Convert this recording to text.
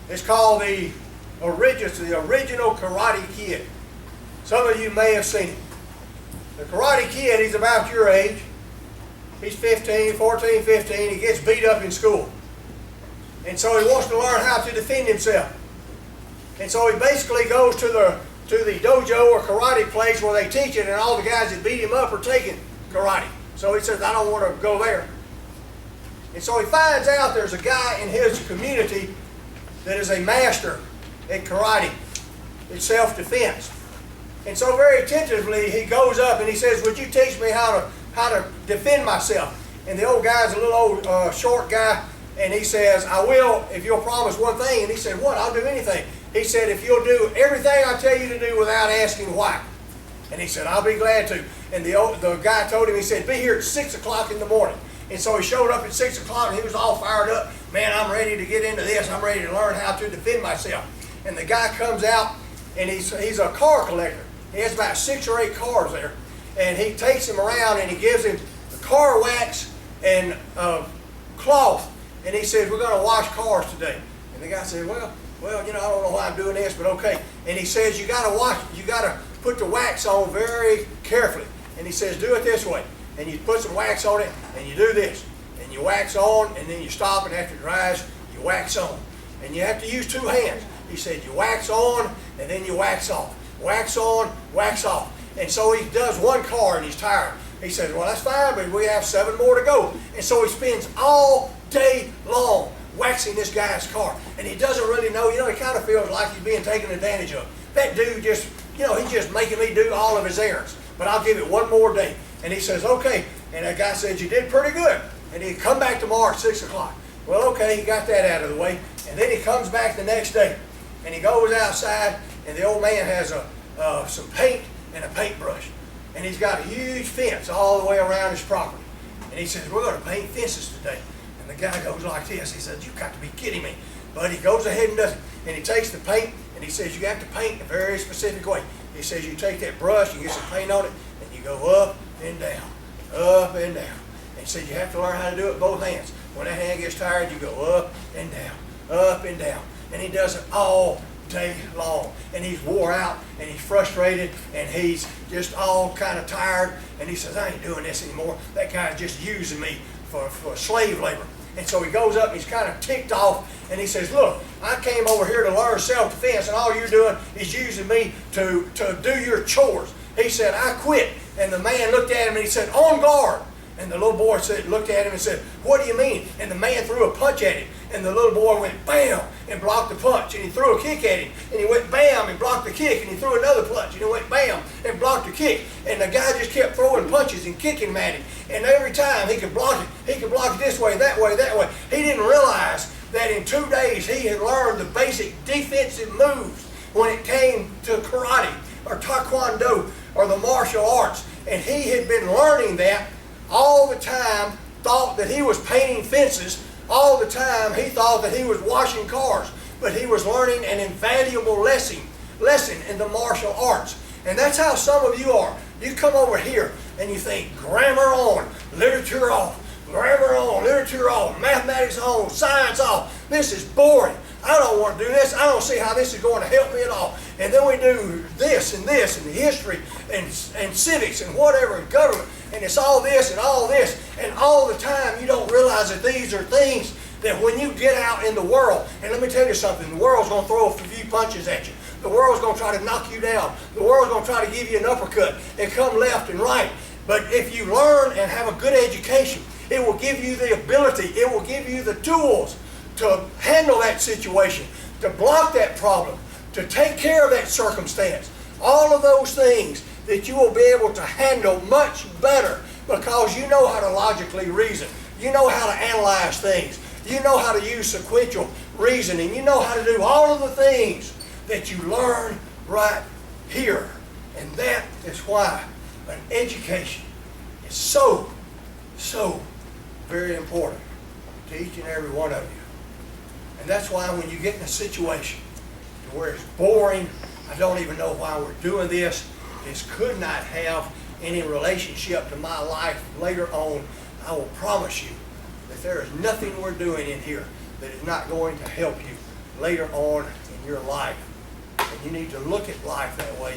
It's called the original Karate Kid. Some of you may have seen it. The Karate Kid, he's about your age. He's 15, 14, 15. He gets beat up in school. And so he wants to learn how to defend himself. And so he basically goes to the dojo or karate place where they teach it, and all the guys that beat him up are taking karate. So he says, I don't want to go there. And so he finds out there's a guy in his community that is a master at karate. It's self-defense. And so very tentatively he goes up and he says, would you teach me how to defend myself? And the old guy's a little old short guy, and he says, I will if you'll promise one thing. And he said, what? I'll do anything. He said, if you'll do everything I tell you to do without asking why. And he said, I'll be glad to. And the guy told him, he said, be here at 6 o'clock in the morning. And so he showed up at 6 o'clock and he was all fired up. Man, I'm ready to get into this. I'm ready to learn how to defend myself. And the guy comes out, and he's a car collector. He has about 6 or 8 cars there. And he takes him around and he gives him car wax and cloth. And he says, we're going to wash cars today. And the guy said, well, I don't know why I'm doing this, but okay. And he says, you got to put the wax on very carefully. And he says, do it this way. And you put some wax on it, and you do this. And you wax on, and then you stop, and after it dries, you wax on. And you have to use 2 hands. He said, you wax on, and then you wax off. Wax on, wax off. And so he does 1 car, and he's tired. He says, well, that's fine, but we have 7 more to go. And so he spends all day long waxing this guy's car. And he doesn't really know, he kind of feels like he's being taken advantage of. That dude just, he's just making me do all of his errands. But I'll give it 1 more day. And he says, okay. And that guy said, you did pretty good. And he'd come back tomorrow at 6 o'clock. Well, okay, he got that out of the way. And then he comes back the next day. And he goes outside, and the old man has some paint and a paintbrush. And he's got a huge fence all the way around his property. And he says, we're going to paint fences today. And the guy goes like this. He says, you've got to be kidding me. But he goes ahead and does it. And he takes the paint, and he says, you have to paint in a very specific way. He says, you take that brush, you get some paint on it, and you go up and down, up and down. And he says, you have to learn how to do it with both hands. When that hand gets tired, you go up and down, up and down. And he does it all day long. And he's wore out, and he's frustrated, and he's just all kind of tired. And he says, I ain't doing this anymore. That guy's just using me for slave labor. And so he goes up, and he's kind of ticked off, and he says, look, I came over here to learn self-defense, and all you're doing is using me to do your chores. He said, I quit. And the man looked at him, and he said, on guard. And the little boy looked at him and said, what do you mean? And the man threw a punch at him. And the little boy went bam and blocked the punch. And he threw a kick at him. And he went bam and blocked the kick. And he threw another punch. And he went bam and blocked the kick. And the guy just kept throwing punches and kicking him at him. And every time he could block it. He could block it this way, that way, that way. He didn't realize that in 2 days he had learned the basic defensive moves when it came to karate or taekwondo or the martial arts. And he had been learning that all the time, thought that he was painting fences. All the time he thought that he was washing cars. But he was learning an invaluable lesson in the martial arts. And that's how some of you are. You come over here and you think grammar on, literature off, grammar on, literature off, mathematics on, science off. This is boring. I don't want to do this. I don't see how this is going to help me at all. And then we do this and history and civics and whatever, and government. And it's all this and all this. And all the time you don't realize that these are things that when you get out in the world, and let me tell you something, the world's going to throw a few punches at you. The world's going to try to knock you down. The world's going to try to give you an uppercut and come left and right. But if you learn and have a good education, it will give you the ability, it will give you the tools to handle that situation, to block that problem, to take care of that circumstance. All of those things that you will be able to handle much better because you know how to logically reason. You know how to analyze things. You know how to use sequential reasoning. You know how to do all of the things that you learn right here. And that is why an education is so very important to each and every one of you. And that's why when you get in a situation to where it's boring, I don't even know why we're doing this, this could not have any relationship to my life later on, I will promise you that there is nothing we're doing in here that is not going to help you later on in your life. And you need to look at life that way.